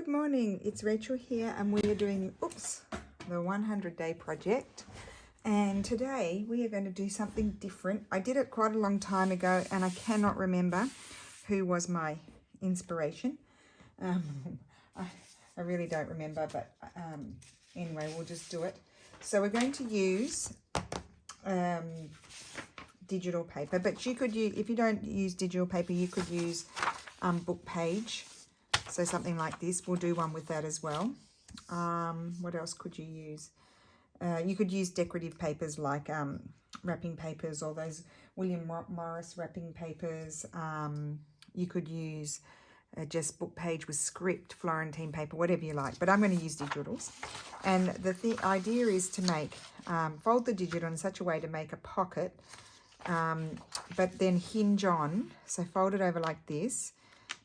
Good morning, it's Rachel here and we are doing, the 100-day project. And today we are going to do something different. I did it quite a long time ago and I cannot remember who was my inspiration. I really don't remember, but anyway, we'll just do it. So we're going to use digital paper, but you could use, if you don't use digital paper, you could use book page. So something like this, we'll do one with that as well. What else could you use? You could use decorative papers like wrapping papers or those William Morris wrapping papers. You could use just book page with script, Florentine paper, whatever you like. But I'm going to use digitals. And the idea is to make, fold the digital in such a way to make a pocket, but then hinge on. So fold it over like this,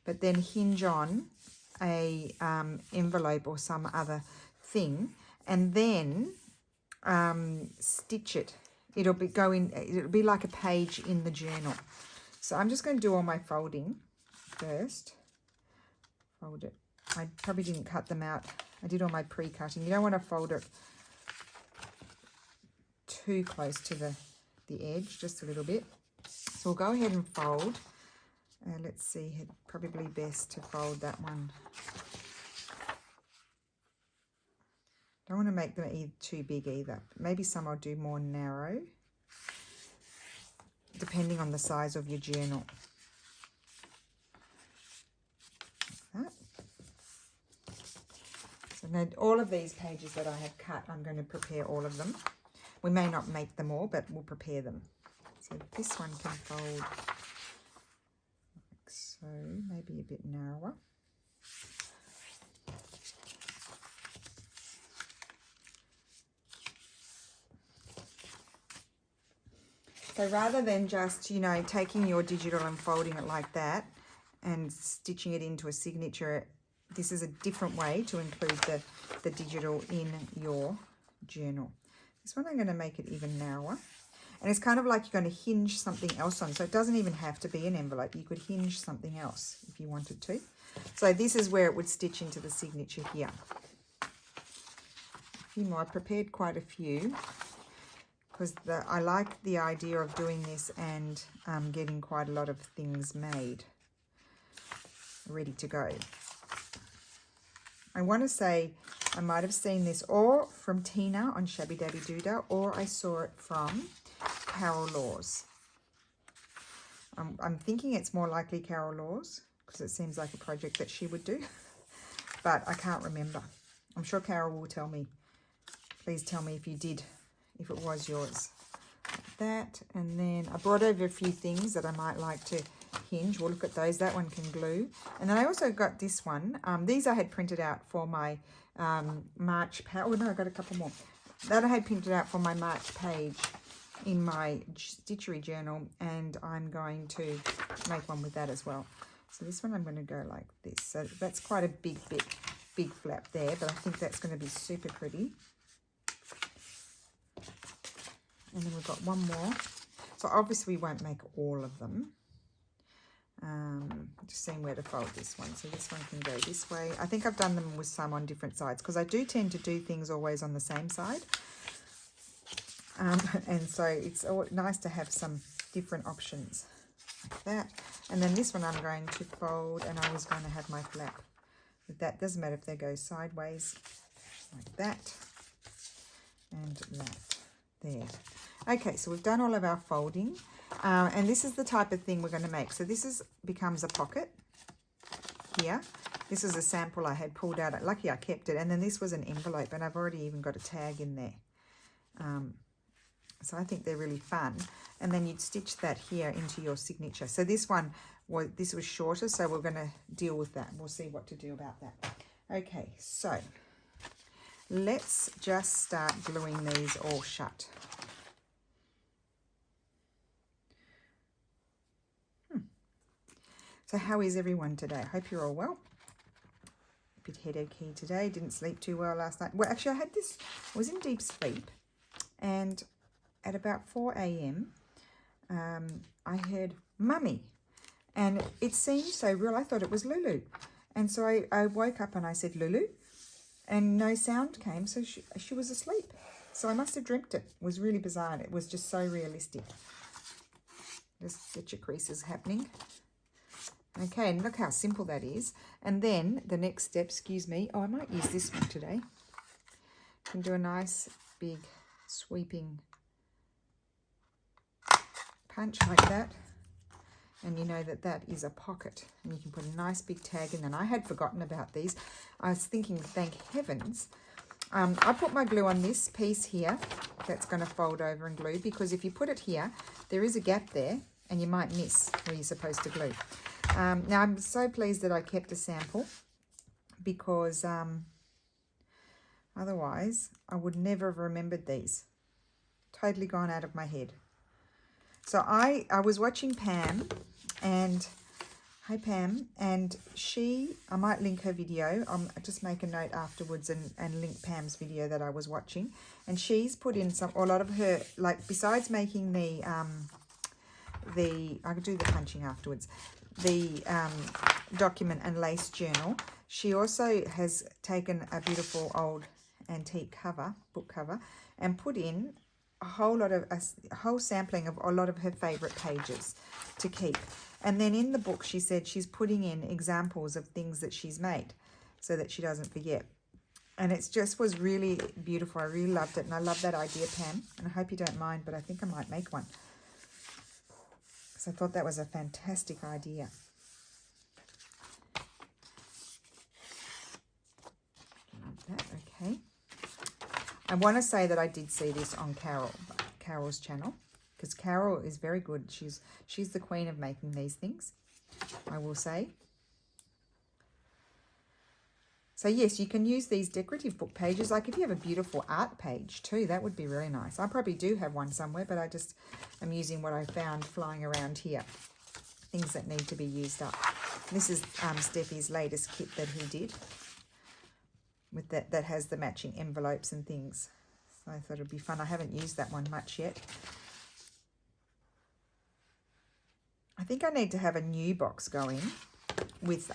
but then hinge on a envelope or some other thing, and then stitch it. It'll be like a page in the journal. So I'm just going to do all my folding first. Fold it. I probably didn't cut them out. I did all my pre-cutting. You don't want to fold it too close to the edge, just a little bit. So we'll go ahead and fold. Let's see, it's probably best to fold that one. Don't want to make them too big either. Maybe some I'll do more narrow, depending on the size of your journal. Like that. So now all of these pages that I have cut, I'm going to prepare all of them. We may not make them all, but we'll prepare them. So this one can fold. So maybe a bit narrower. So rather than just, taking your digital and folding it like that and stitching it into a signature, this is a different way to include the digital in your journal. This one I'm going to make it even narrower. And it's kind of like you're going to hinge something else on. So it doesn't even have to be an envelope. You could hinge something else if you wanted to. So this is where it would stitch into the signature here. A few more. I prepared quite a few because I like the idea of doing this and getting quite a lot of things made, ready to go. I want to say I might have seen this or from Tina on Shabby Dabby Doodah, or I saw it from Carol Laws. I'm thinking it's more likely Carol Laws because it seems like a project that she would do, but I can't remember. I'm sure Carol will tell me. Please tell me if you did, if it was yours. Like that, and then I brought over a few things that I might like to hinge. We'll look at those. That one can glue. And then I also got this one. These I had printed out for my March page. Oh no, I got a couple more. That I had printed out for my March page in my stitchery journal, and I'm going to make one with that as well. So this one I'm going to go like this. So that's quite a big flap there, but I think that's going to be super pretty. And then we've got one more. So obviously we won't make all of them. Just seeing where to fold this one. So this one can go this way. I think I've done them with some on different sides because I do tend to do things always on the same side. And so it's nice to have some different options like that. And then this one I'm going to fold, and I was going to have my flap with that. Doesn't matter if they go sideways like that and that there. Okay, so we've done all of our folding, and this is the type of thing we're going to make. So this becomes a pocket here. This is a sample I had pulled out. Lucky I kept it. And then this was an envelope, and I've already even got a tag in there. So I think they're really fun. And then you'd stitch that here into your signature. So this was shorter, so we're going to deal with that. We'll see what to do about that. Okay, so let's just start gluing these all shut. So how is everyone today? I hope you're all well. A bit headachy today. Didn't sleep too well last night. Well, actually, I was in deep sleep, and at about 4 a.m., I heard Mummy, and it seemed so real. I thought it was Lulu, And so I woke up and I said, Lulu, and no sound came, so she was asleep. So I must have dreamt it. It was really bizarre. It was just so realistic. Just get your creases happening. Okay, and look how simple that is. And then the next step, excuse me. Oh, I might use this one today. You can do a nice big sweeping punch like that. And you know that that is a pocket. And you can put a nice big tag in. And I had forgotten about these. I was thinking, thank heavens. I put my glue on this piece here. That's going to fold over and glue. Because if you put it here, there is a gap there. And you might miss where you're supposed to glue. Now, I'm so pleased that I kept a sample. Because otherwise, I would never have remembered these. Totally gone out of my head. So I was watching Pam, and hi Pam, and I might link her video. I'll just make a note afterwards and link Pam's video that I was watching. And she's put in a lot of her, like besides making I could do the punching afterwards, the document and lace journal. She also has taken a beautiful old antique book cover, and put in a whole sampling of a lot of her favorite pages to keep. And then in the book, she said she's putting in examples of things that she's made so that she doesn't forget. And it just was really beautiful. I really loved it. And I love that idea, Pam. And I hope you don't mind, but I think I might make one. Because I thought that was a fantastic idea. Like that, okay. I want to say that I did see this on Carol's channel, because Carol is very good. She's the queen of making these things, I will say. So yes, you can use these decorative book pages. Like if you have a beautiful art page too, that would be really nice. I probably do have one somewhere, but I just am using what I found flying around here. Things that need to be used up. This is Steffi's latest kit that he did. With that has the matching envelopes and things. So I thought it'd be fun. I haven't used that one much yet. I think I need to have a new box going with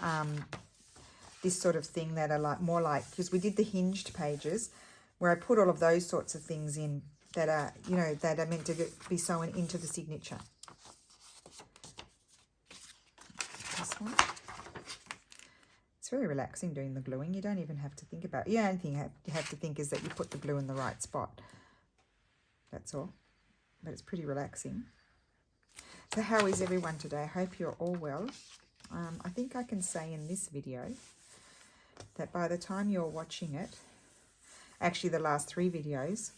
this sort of thing that are more like, because we did the hinged pages where I put all of those sorts of things in that are, that are meant to be sewn into the signature. This one. It's very relaxing doing the gluing. You don't even have to think about it. The only thing you have to think is that you put the glue in the right spot. That's all. But it's pretty relaxing. So how is everyone today? I hope you're all well. I think I can say in this video that by the time you're watching it, actually the last 3 videos,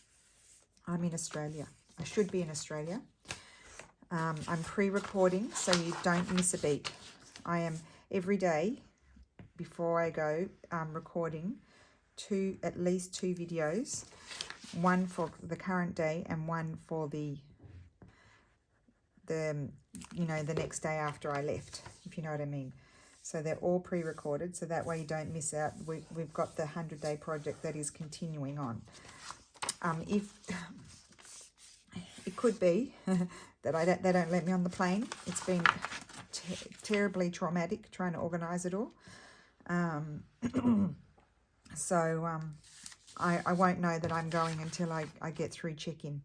I'm in Australia. I should be in Australia. I'm pre-recording so you don't miss a beat. I am every day before I go recording at least 2 videos, one for the current day and one for the next day after I left, if you know what I mean. So they're all pre-recorded, so that way you don't miss out. We've got the 100-day project that is continuing on. If it could be that they don't let me on the plane. It's been terribly traumatic trying to organise it all. So I won't know that I'm going until I get through check-in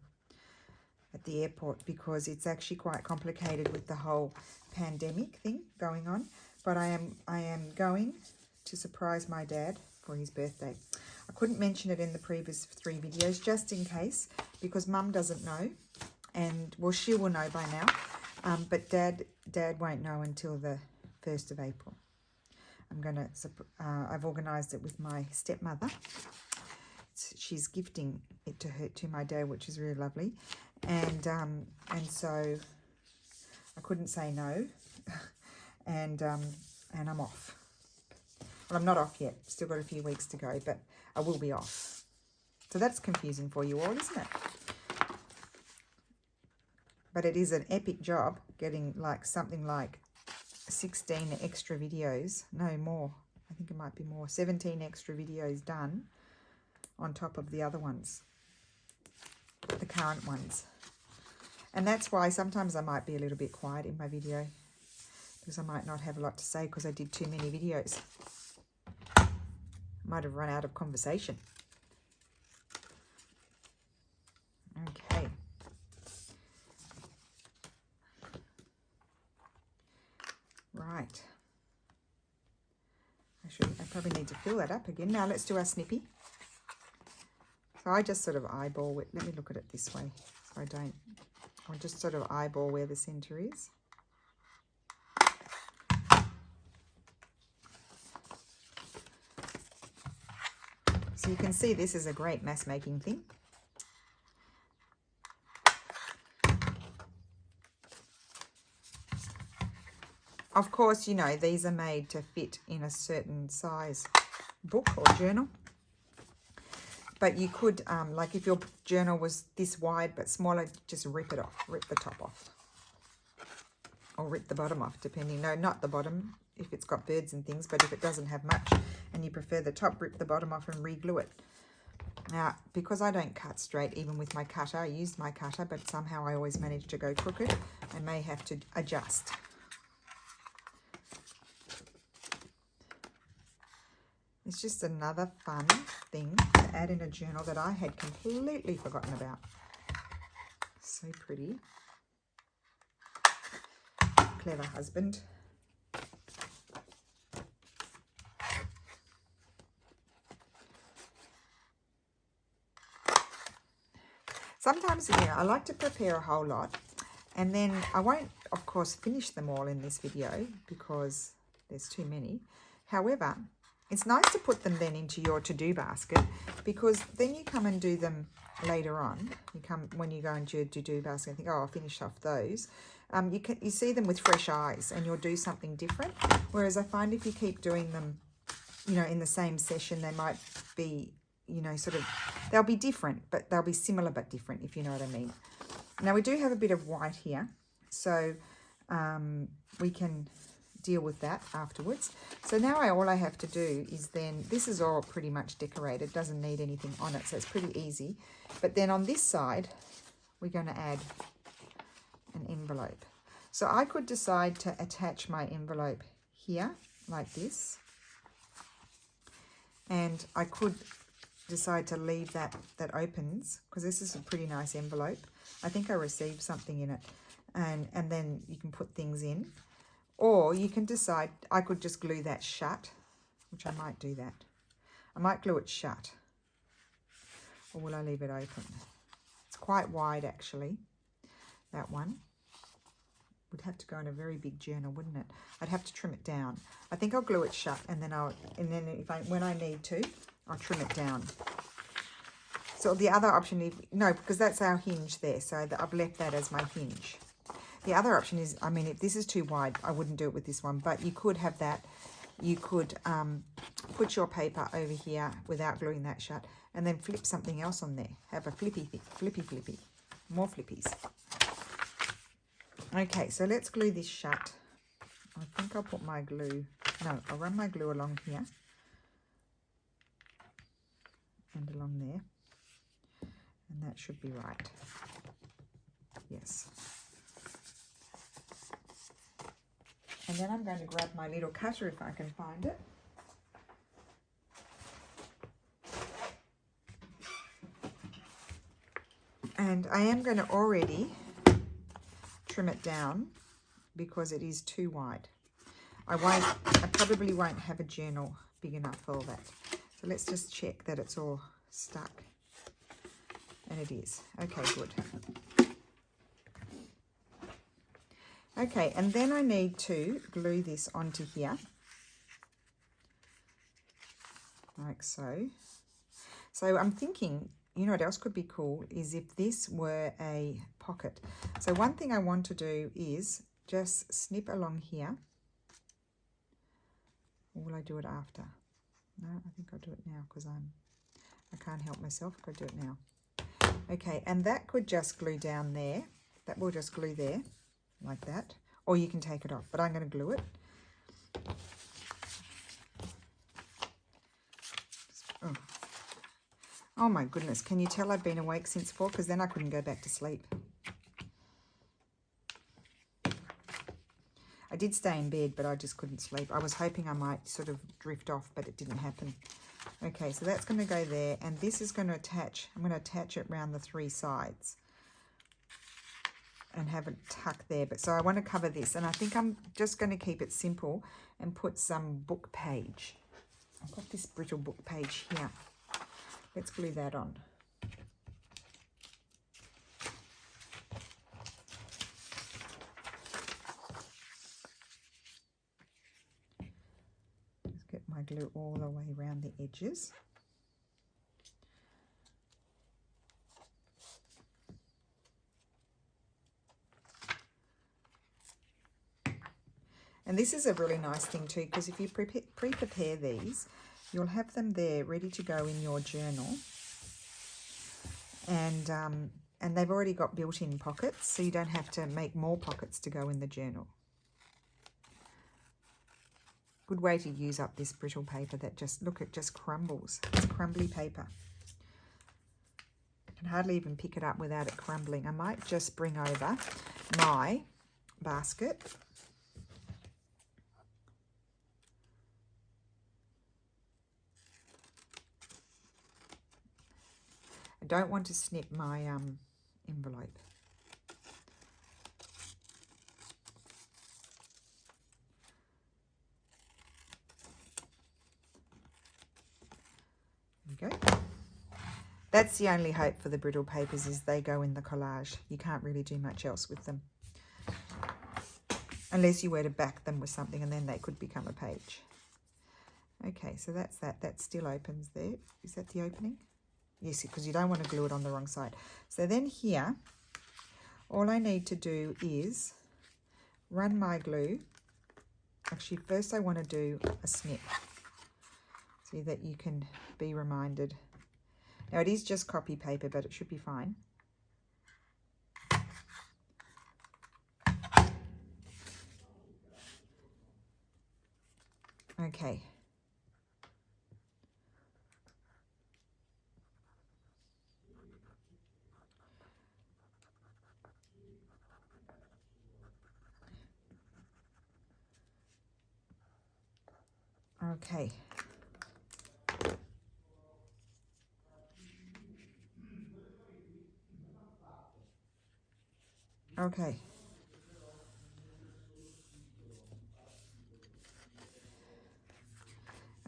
at the airport, because it's actually quite complicated with the whole pandemic thing going on. But I am going to surprise my dad for his birthday. I couldn't mention it in the previous 3 videos just in case, because Mum doesn't know, and well, she will know by now, but Dad won't know until the 1st of April. I've organised it with my stepmother. She's gifting it to my dad, which is really lovely, and so I couldn't say no, and I'm off. Well, I'm not off yet. Still got a few weeks to go, but I will be off. So that's confusing for you all, isn't it? But it is an epic job getting something like 16 extra videos. No, more. I think it might be more. 17 extra videos done on top of the other ones, the current ones. And that's why sometimes I might be a little bit quiet in my video, because I might not have a lot to say because I did too many videos. Might have run out of conversation. Okay. Right. I probably need to fill that up again. Now let's do our snippy. So I just sort of eyeball it. Let me look at it this way. So I'll just sort of eyeball where the center is. So you can see this is a great mass making thing. Of course, you know, these are made to fit in a certain size book or journal. But you could, like if your journal was this wide but smaller, just rip it off, rip the top off. Or rip the bottom off, depending. No, not the bottom, if it's got birds and things, but if it doesn't have much and you prefer the top, rip the bottom off and re-glue it. Now, because I don't cut straight, even with my cutter, I used my cutter, but somehow I always manage to go crooked. I may have to adjust. It's just another fun thing to add in a journal that I had completely forgotten about. So pretty. Clever husband. Sometimes, you know, I like to prepare a whole lot, and then I won't, of course, finish them all in this video because there's too many. However, it's nice to put them then into your to-do basket, because then you come and do them later on. When you go into your to-do basket and think, oh, I'll finish off those. You see them with fresh eyes and you'll do something different. Whereas I find if you keep doing them, you know, in the same session, they might be, you know, sort of, they'll be different, but they'll be similar but different, if you know what I mean. Now we do have a bit of white here, so we can deal with that afterwards. So now all I have to do is then, this is all pretty much decorated, doesn't need anything on it, so it's pretty easy. But then on this side, we're going to add an envelope. So I could decide to attach my envelope here, like this. And I could decide to leave that opens, because this is a pretty nice envelope. I think I received something in it. And then you can put things in. Or you can decide, I could just glue that shut, which I might do that. I might glue it shut. Or will I leave it open? It's quite wide actually, that one. Would have to go in a very big journal, wouldn't it? I'd have to trim it down. I think I'll glue it shut, and then when I need to, I'll trim it down. So the other option, because that's our hinge there, so I've left that as my hinge. The other option is, I mean, if this is too wide, I wouldn't do it with this one, but you could have that. You could put your paper over here without gluing that shut, and then flip something else on there. Have a flippy, more flippies. Okay, so let's glue this shut. I think I'll put my glue, no, I'll run my glue along here and along there, and that should be right. Yes. And then I'm going to grab my little cutter if I can find it. And I am going to already trim it down because it is too wide. I probably won't have a journal big enough for all that. So let's just check that it's all stuck. And it is. Okay, good. Okay, and then I need to glue this onto here, like so. So I'm thinking, you know what else could be cool is if this were a pocket. So one thing I want to do is just snip along here. Or will I do it after? No, I think I'll do it now because I can't help myself. I'll do it now. Okay, and that could just glue down there. That will just glue there. Like that, or you can take it off, but I'm going to glue it. Oh my goodness, can you tell I've been awake since 4? Because then I couldn't go back to sleep. I did stay in bed, but I just couldn't sleep. I was hoping I might sort of drift off, but it didn't happen. Okay, so that's going to go there, and this is going to attach. I'm going to attach it around the 3 sides and have it tucked there. But so I want to cover this, and I think I'm just going to keep it simple and put some book page. I've got this brittle book page here. Let's glue that on. Just get my glue all the way around the edges. And this is a really nice thing too, because if you pre-prepare these, you'll have them there ready to go in your journal. And they've already got built-in pockets, so you don't have to make more pockets to go in the journal. Good way to use up this brittle paper that just, look, it just crumbles. It's crumbly paper. I can hardly even pick it up without it crumbling. I might just bring over my basket. I don't want to snip my envelope. There we go. That's the only hope for the brittle papers, is they go in the collage. You can't really do much else with them. Unless you were to back them with something, and then they could become a page. Okay, so that's that. That still opens there. Is that the opening? Yes, because you don't want to glue it on the wrong side. So then here, all I need to do is run my glue. Actually, first I want to do a snip so that you can be reminded. Now it is just copy paper, but it should be fine. Okay. Okay. Okay.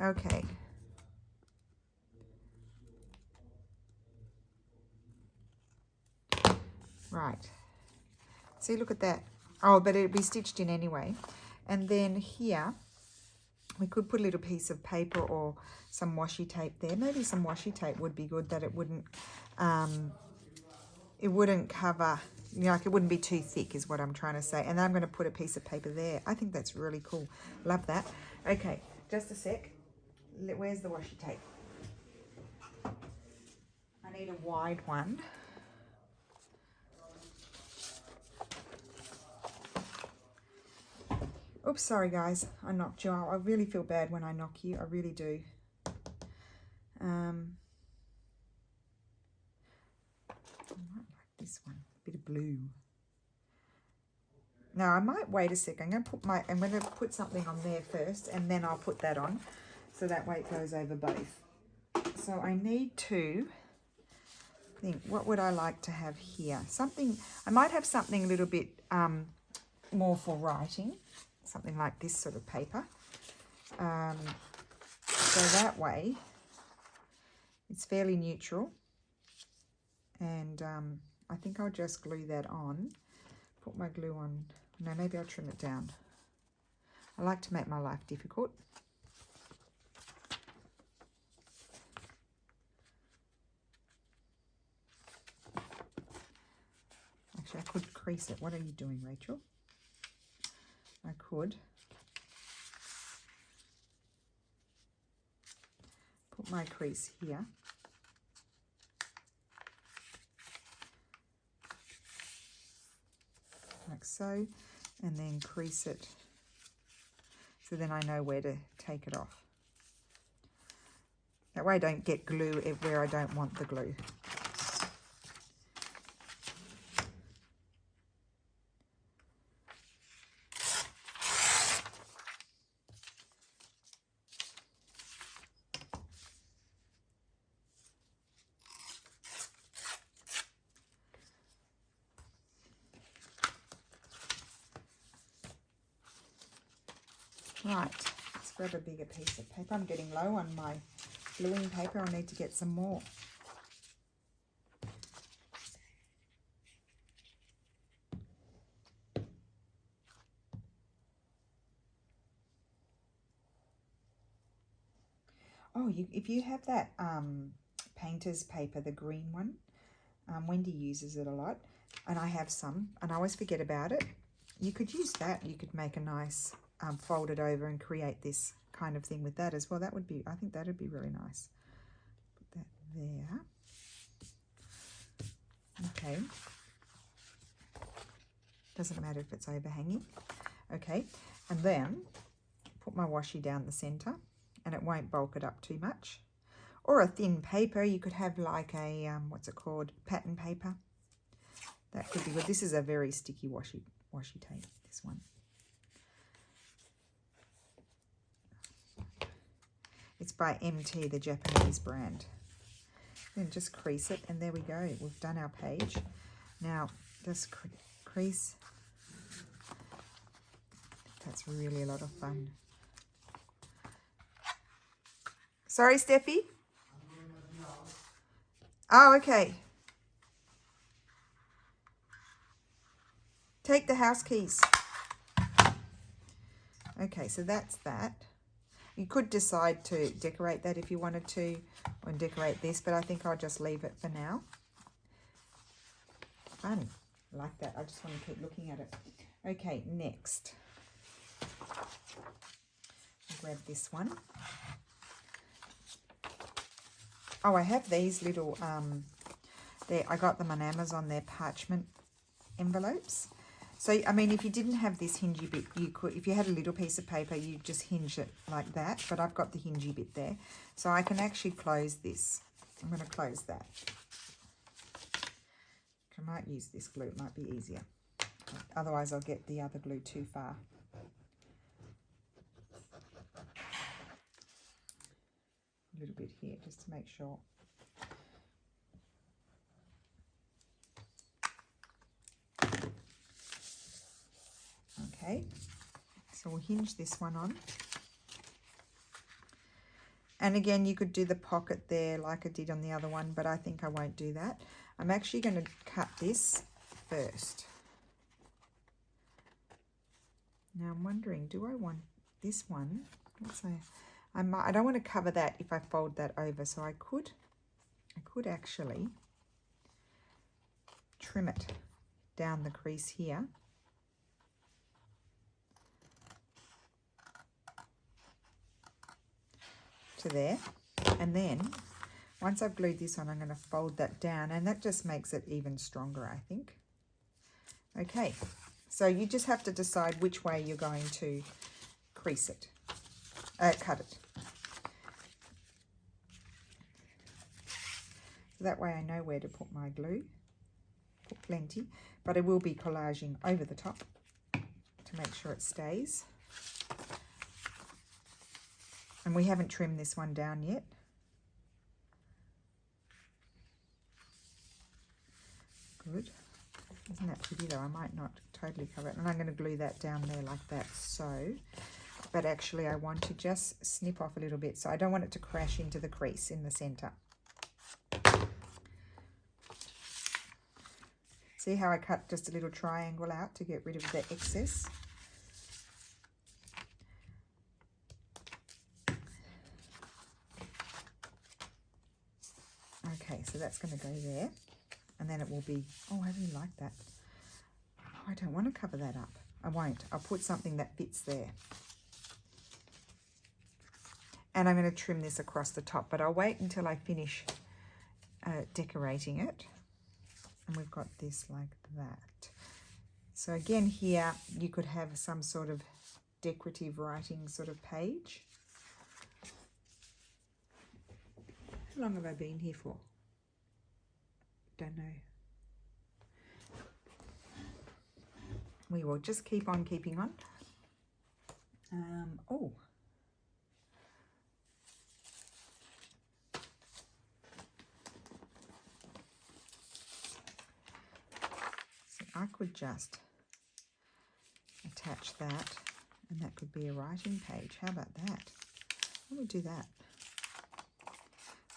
Okay. Right. See, look at that. Oh, but it'd be stitched in anyway. And then here, we could put a little piece of paper or some washi tape there. Maybe some washi tape would be good, that it wouldn't cover, you know, like it wouldn't be too thick is what I'm trying to say. And then I'm going to put a piece of paper there. I think that's really cool. Love that. Okay, just a sec. Where's the washi tape? I need a wide one. Oops, sorry guys, I knocked you out. I really feel bad when I knock you, I really do. I might like this one, a bit of blue. Now I might wait a sec. I'm going to put something on there first, and then I'll put that on, so that way it goes over both. So I need to think, what would I like to have here? Something, I might have something a little bit more for writing. Something like this sort of paper. So that way it's fairly neutral, and I think I'll just glue that on, put my glue on. No, maybe I'll trim it down. I like to make my life difficult. Actually, I could crease it. What are you doing, Rachel? I could put my crease here. Like so, and then crease it so then I know where to take it off. That way I don't get glue where I don't want the glue. Right, let's grab a bigger piece of paper. I'm getting low on my gluing paper. I need to get some more. Oh, if you have that painter's paper, the green one, Wendy uses it a lot, and I have some, and I always forget about it. You could use that. You could make a nice fold it over and create this kind of thing with that as well. That would be, I think that would be really nice. Put that there. Okay. Doesn't matter if it's overhanging. Okay, and then put my washi down the center, and it won't bulk it up too much. Or a thin paper. You could have like a, what's it called? Pattern paper. That could be good. This is a very sticky washi tape, this one. It's by MT, the Japanese brand. Then just crease it, and there we go. We've done our page. Now, just crease. That's really a lot of fun. Sorry, Steffi? Oh, okay. Take the house keys. Okay, so that's that. You could decide to decorate that if you wanted to, or decorate this, but I think I'll just leave it for now. Fun. I like that. I just want to keep looking at it. Okay, next. I'll grab this one. Oh, I have these little, I got them on Amazon. They're parchment envelopes. So, I mean, if you didn't have this hingy bit, you could, if you had a little piece of paper, you just hinge it like that. But I've got the hingy bit there. So I can actually close this. I'm going to close that. I might use this glue. It might be easier. Otherwise, I'll get the other glue too far. A little bit here, just to make sure. Okay, so we'll hinge this one on. And again, you could do the pocket there like I did on the other one, but I think I won't do that. I'm actually going to cut this first. Now I'm wondering, do I want this one? Let's say I don't want to cover that if I fold that over, so I could actually trim it down the crease here. To there, and then once I've glued this on, I'm going to fold that down, and that just makes it even stronger, I think. Okay, so you just have to decide which way you're going to crease it, cut it. So that way I know where to put my glue. Put plenty, but I will be collaging over the top to make sure it stays. And we haven't trimmed this one down yet. Good. Isn't that pretty though? I might not totally cover it. And I'm going to glue that down there like that, so. But actually I want to just snip off a little bit, so I don't want it to crash into the crease in the center. See how I cut just a little triangle out to get rid of the excess? Okay, so that's going to go there, and then it will be, oh, I really like that. Oh, I don't want to cover that up. I won't. I'll put something that fits there. And I'm going to trim this across the top, but I'll wait until I finish decorating it. And we've got this like that. So again here, you could have some sort of decorative writing sort of page. How long have I been here for? Don't know. We will just keep on keeping on. Oh. So I could just attach that And that could be a writing page. How about that? Why don't we do that?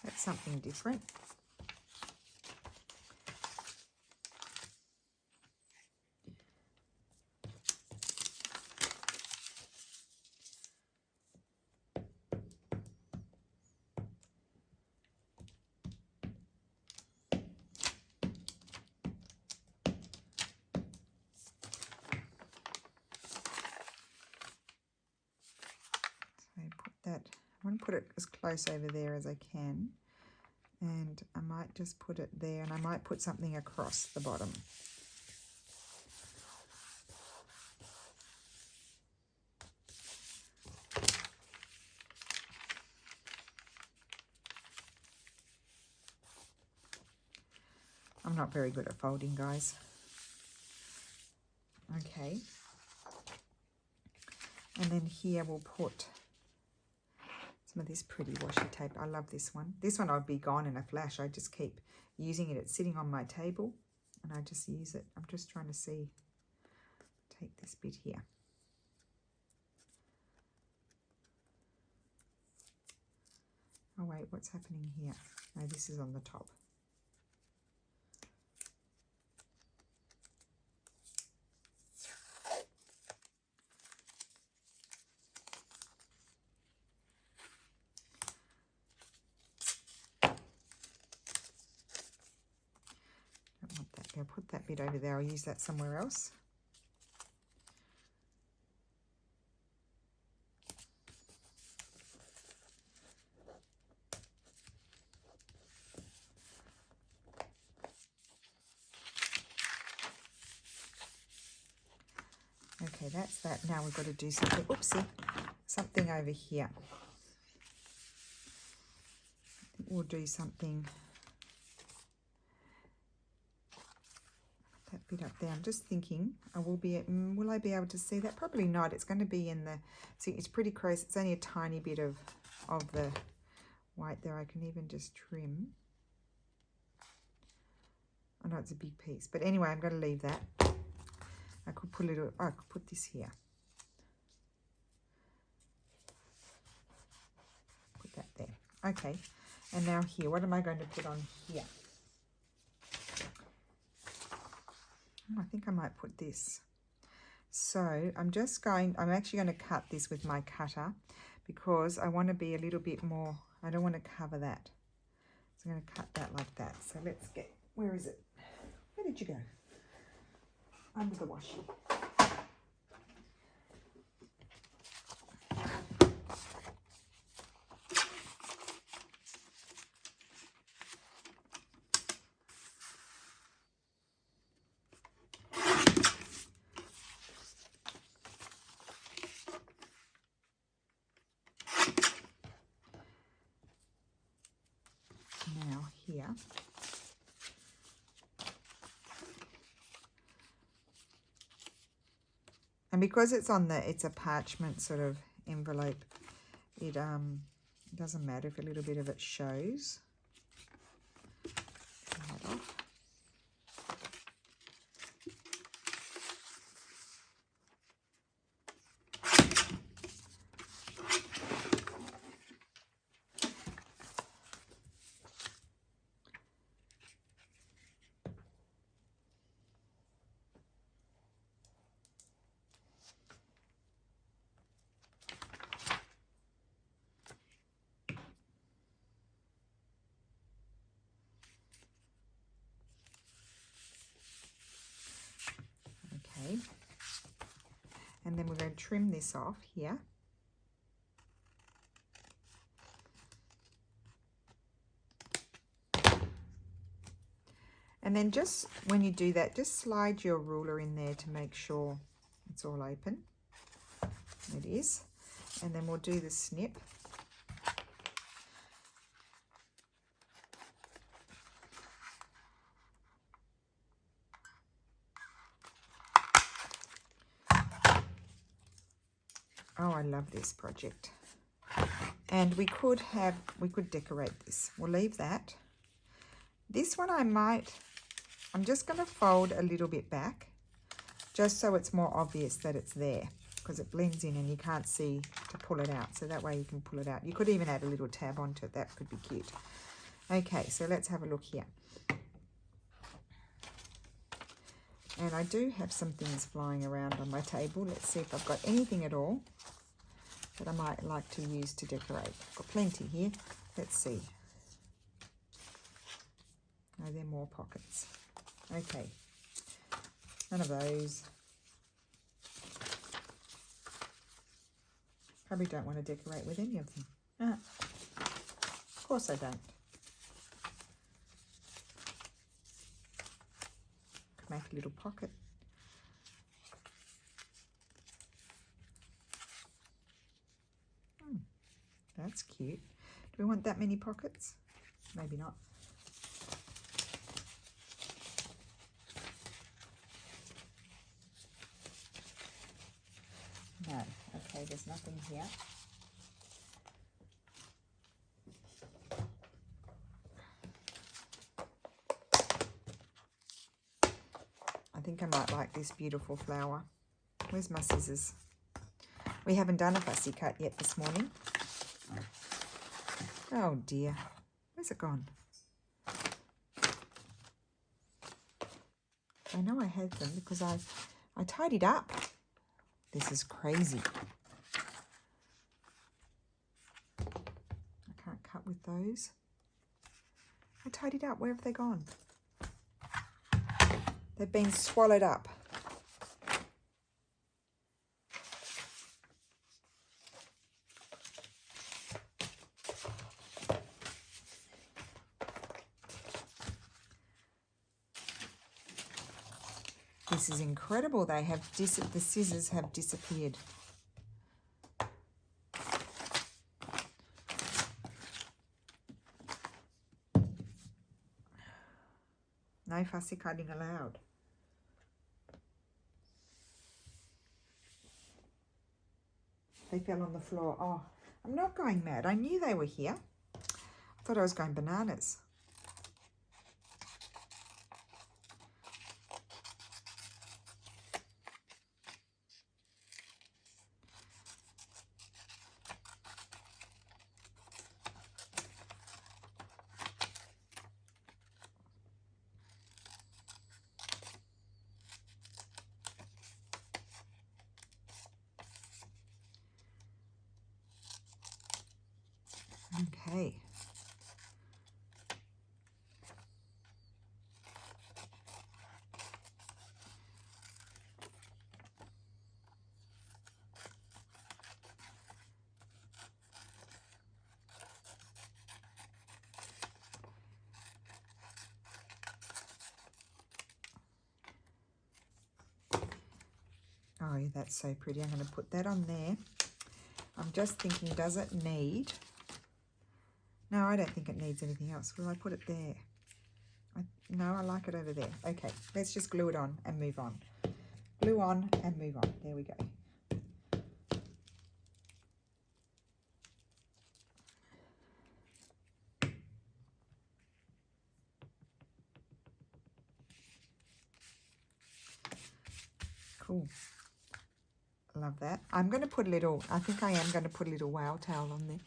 That's something different. I want to put it as close over there as I can, and I might just put it there, and I might put something across the bottom. I'm not very good at folding, guys. Okay. And then here we'll put some of this pretty washi tape. I love this one. This one I'd be gone in a flash. I just keep using it. It's sitting on my table and I just use it. I'm just trying to see. Take this bit here. Oh wait, what's happening here? No, this is on the top. I'll put that bit over there. I'll use that somewhere else. Okay, that's that. Now we've got to do something. Oopsie, something over here. I think we'll do something. That bit up there. I'm just thinking, will I be able to see that? Probably not. It's going to be in the, see, it's pretty close. It's only a tiny bit of the white there. I can even just trim. I know it's a big piece, but anyway, I'm going to leave that. I could put I could put this here. Put that there. Okay, and now here, what am I going to put on here? I think I might put this. So I'm actually going to cut this with my cutter because I want to be a little bit more, I don't want to cover that. So I'm going to cut that like that. So let's get, where is it? Where did you go? Under the washi. Now here. And because it's it's a parchment sort of envelope, it doesn't matter if a little bit of it shows. Turn that off. And then we're going to trim this off here. And then just when you do that, just slide your ruler in there to make sure it's all open. It is. And then we'll do the snip. Oh, I love this project. And we could decorate this. We'll leave that. This one I'm just going to fold a little bit back just so it's more obvious that it's there. because it blends in and you can't see to pull it out. So that way you can pull it out. You could even add a little tab onto it. That could be cute. Okay, so let's have a look here. And I do have some things flying around on my table. Let's see if I've got anything at all that I might like to use to decorate. I've got plenty here. Let's see. Oh, there are more pockets. Okay. None of those. Probably don't want to decorate with any of them. Of course I don't. Could make a little pocket. That's cute. Do we want that many pockets? Maybe not. No. Okay, there's nothing here. I think I might like this beautiful flower. Where's my scissors? We haven't done a fussy cut yet this morning. Oh dear. Where's it gone? I know I had them because I tidied up. This is crazy. I can't cut with those. I tidied up. Where have they gone? They've been swallowed up. This is incredible. They have the scissors have disappeared. No fussy cutting allowed. They fell on the floor. Oh, I'm not going mad. I knew they were here. I thought I was going bananas. Okay. Oh, that's so pretty. I'm going to put that on there. I'm just thinking, does it need... No, I don't think it needs anything else. Will I put it there? No, I like it over there. Okay, let's just glue it on and move on. Glue on and move on. There we go. Cool. Love that. I'm going to put a little, I think I am going to put a little wow towel on there.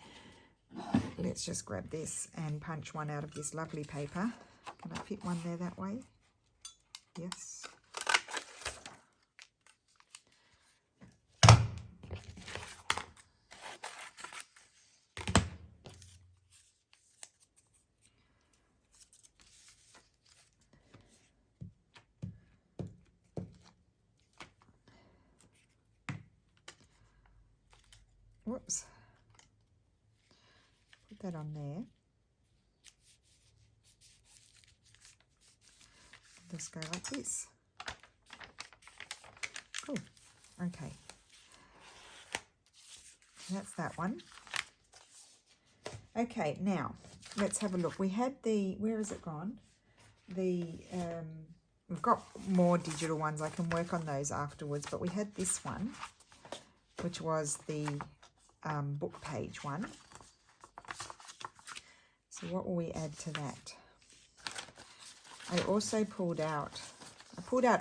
Let's just grab this and punch one out of this lovely paper. Can I fit one there that way? Yes. Whoops. Put that on there. Just go like this. Cool. Okay. That's that one. Okay, now let's have a look. We had the, where has it gone? The, we've got more digital ones. I can work on those afterwards, but we had this one, which was the book page one. So what will we add to that? I also pulled out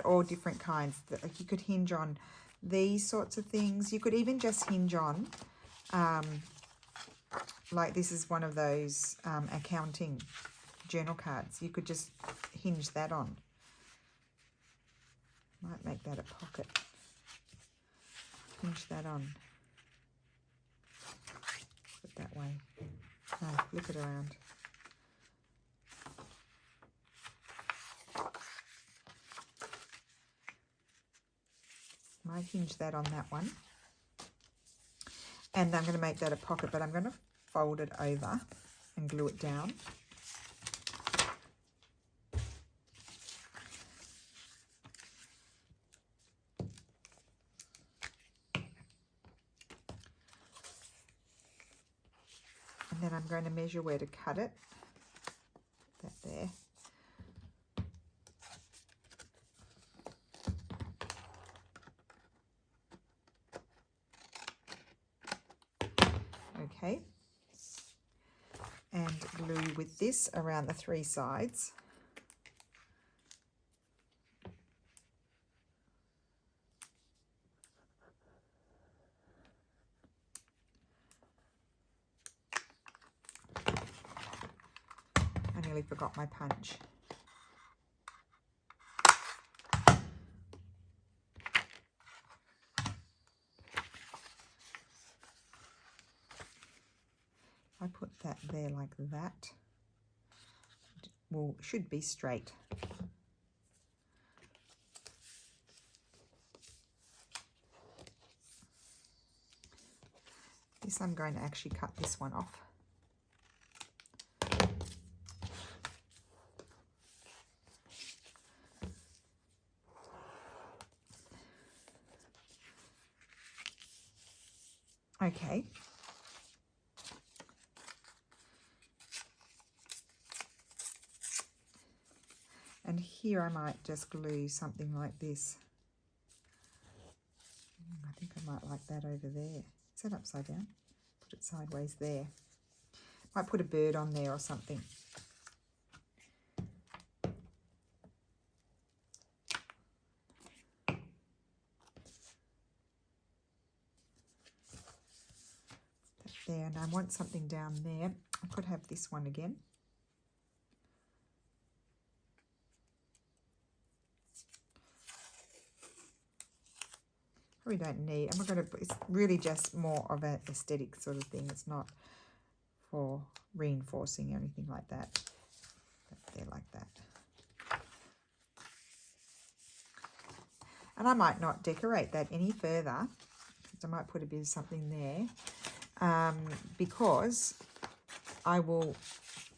all different kinds that, like, you could hinge on these sorts of things. You could even just hinge on, like this is one of those accounting journal cards. You could just hinge that on. Might make that a pocket. Hinge that on. Put it that way. No, flip it around. Might hinge that on that one. And I'm going to make that a pocket, but I'm going to fold it over and glue it down. And then I'm going to measure where to cut it. Put that there. Okay. And glue with this around the 3 sides. I nearly forgot my punch. I put that there like that. Well, it should be straight. This I'm going to actually cut this one off. Okay. And here I might just glue something like this. I think I might like that over there. Is that upside down? Put it sideways there. Might put a bird on there or something. There, and I want something down there. I could have this one again. We don't need, I'm not going to, it's really just more of an aesthetic sort of thing. It's not for reinforcing or anything like that. There like that. And I might not decorate that any further. I might put a bit of something there. Because I will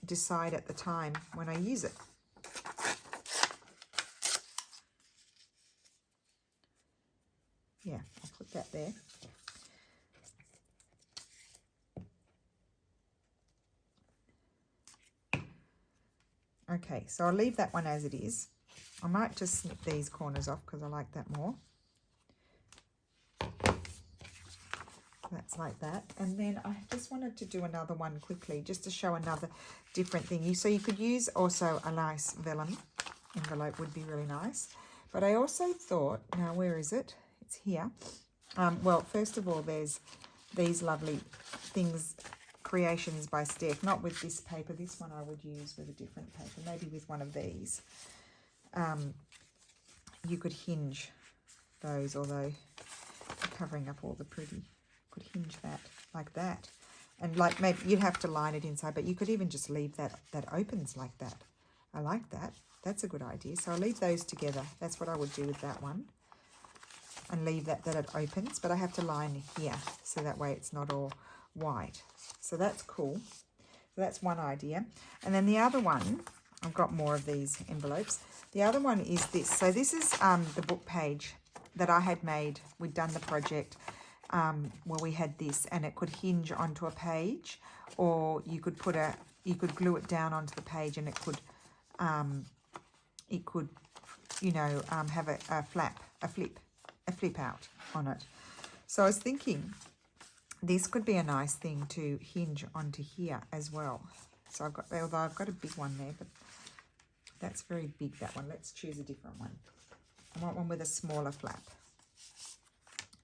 decide at the time when I use it. Yeah, I'll put that there. Okay, so I'll leave that one as it is. I might just snip these corners off because I like that more. That's like that. And then I just wanted to do another one quickly just to show another different thing. So you could use also a nice vellum envelope would be really nice. But I also thought, now where is it? It's here. Well, first of all, there's these lovely things, creations by Steph. Not with this paper. This one I would use with a different paper. Maybe with one of these. You could hinge those, although covering up all the pretty. Could hinge that like that, and like maybe you'd have to line it inside, but you could even just leave that opens like that. I like that. That's a good idea. So I'll leave those together. That's what I would do with that one, and leave that it opens, but I have to line here so that way it's not all white. So that's cool. So that's one idea. And then the other one, I've got more of these envelopes. The other one is this. So this is the book page that I had made. We'd done the project where we had this, and it could hinge onto a page, or you could put you could glue it down onto the page, and it could you know, have a flip out on it. So I was thinking this could be a nice thing to hinge onto here as well. So I've got, although I've got a big one there, but that's very big, that one. Let's choose a different one. I want one with a smaller flap.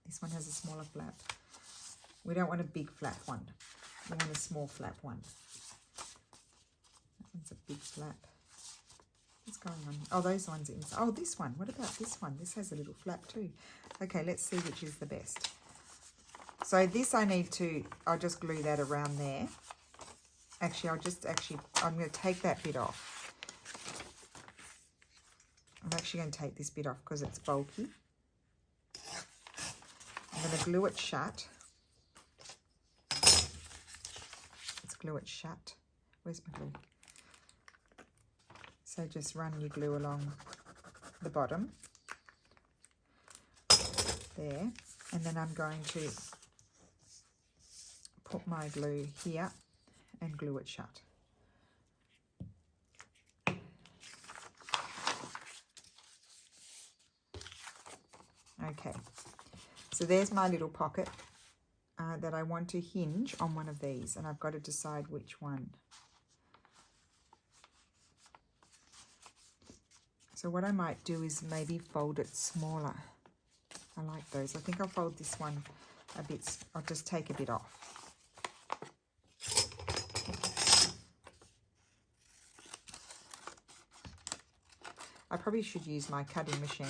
This one has a smaller flap. We don't want a big flap one. We want a small flap one. That one's a big flap. What's going on? Oh, those ones are inside. Oh, this one. What about this one? This has a little flap too. Okay, let's see which is the best. So this I need to, I'll just glue that around there. Actually, I'm going to take that bit off. I'm actually going to take this bit off because it's bulky. I'm going to glue it shut. Let's glue it shut. Where's my glue? So just run your glue along the bottom. There. And then I'm going to put my glue here and glue it shut. Okay, so there's my little pocket that I want to hinge on one of these, and I've got to decide which one. So what I might do is maybe fold it smaller. I like those. I think I'll fold this one a bit. I'll just take a bit off. I probably should use my cutting machine.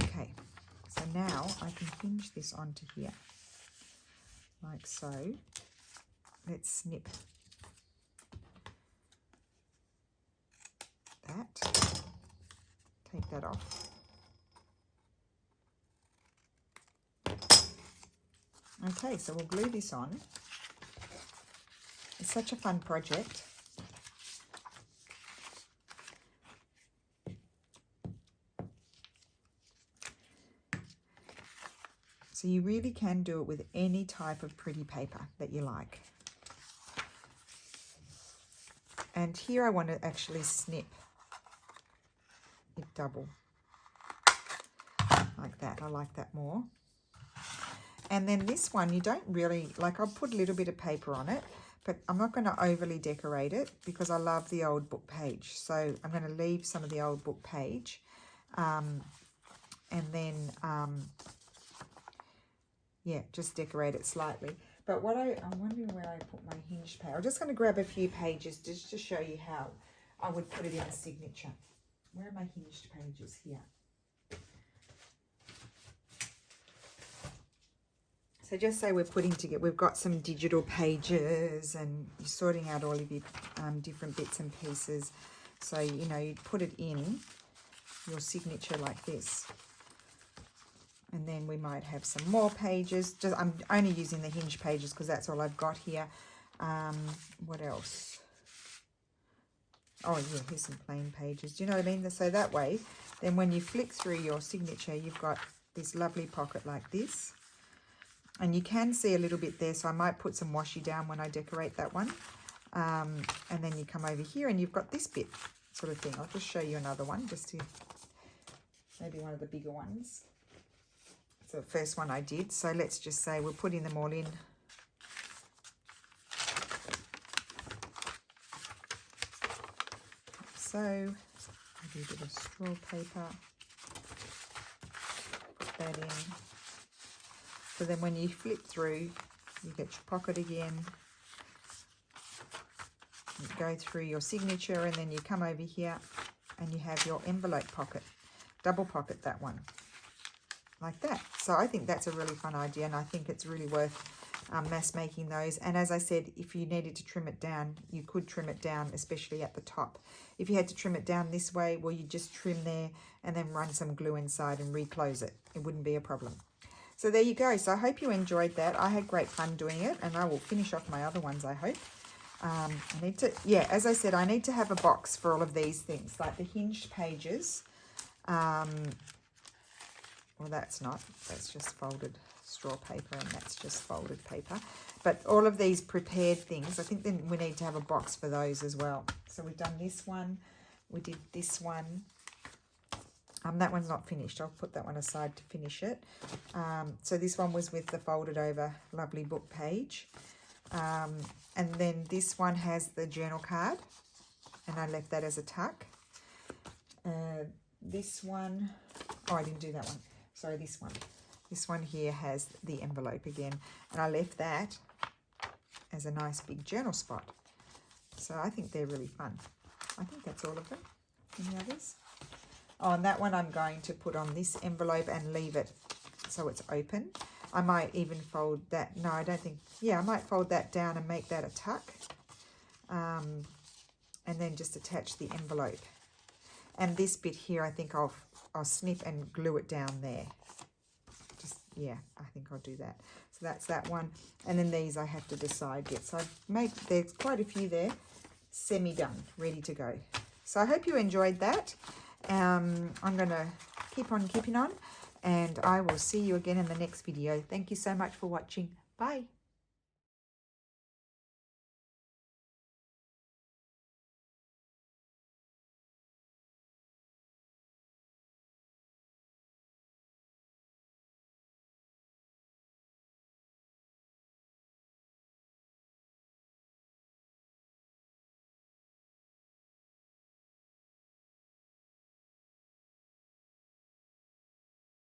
Okay, so now I can hinge this onto here, like so. Let's snip that. Take that off. Okay, so we'll glue this on. It's such a fun project. So you really can do it with any type of pretty paper that you like. And here I want to actually snip it double. Like that. I like that more. And then this one, you don't really, like I'll put a little bit of paper on it, but I'm not going to overly decorate it because I love the old book page. So I'm going to leave some of the old book page. And then... yeah, just decorate it slightly. But what I'm wondering where I put my hinge page. I'm just going to grab a few pages just to show you how I would put it in a signature. Where are my hinged pages? Here. So just say we're putting together, we've got some digital pages and you're sorting out all of your different bits and pieces. So, you know, you put it in your signature like this. And then we might have some more pages. Just I'm only using the hinge pages because that's all I've got here. What else? Oh, yeah, here's some plain pages. Do you know what I mean? So that way, then when you flick through your signature, you've got this lovely pocket like this. And you can see a little bit there, so I might put some washi down when I decorate that one. And then you come over here and you've got this bit sort of thing. I'll just show you another one, just to maybe one of the bigger ones. The first one I did. So let's just say we're putting them all in. So maybe a bit of straw paper. Put that in. So then when you flip through, you get your pocket again. You go through your signature and then you come over here and you have your envelope pocket. Double pocket that one. Like that. So I think that's a really fun idea, and I think it's really worth mass making those. And as I said, if you needed to trim it down, you could trim it down, especially at the top. If you had to trim it down this way, well, you just trim there and then run some glue inside and reclose it. It wouldn't be a problem. So there you go. So I hope you enjoyed that. I had great fun doing it, and I will finish off my other ones, I hope. I need to, yeah, as I said, I need to have a box for all of these things, like the hinged pages. Well, that's just folded straw paper, and that's just folded paper. But all of these prepared things, I think then we need to have a box for those as well. So we've done this one, we did this one. That one's not finished. I'll put that one aside to finish it. So this one was with the folded over lovely book page. And then this one has the journal card, and I left that as a tuck. This one, oh, I didn't do that one. So this one here has the envelope again, and I left that as a nice big journal spot. So I think they're really fun. I think that's all of them. Any others? Oh, and that one I'm going to put on this envelope and leave it so it's open. I might even fold that. No, I don't think. Yeah, I might fold that down and make that a tuck. And then just attach the envelope. And this bit here, I think I'll snip and glue it down there. Just, yeah, I think I'll do that. So that's that one. And then these I have to decide yet. So there's quite a few there, semi-done, ready to go. So I hope you enjoyed that. I'm going to keep on keeping on, and I will see you again in the next video. Thank you so much for watching. Bye.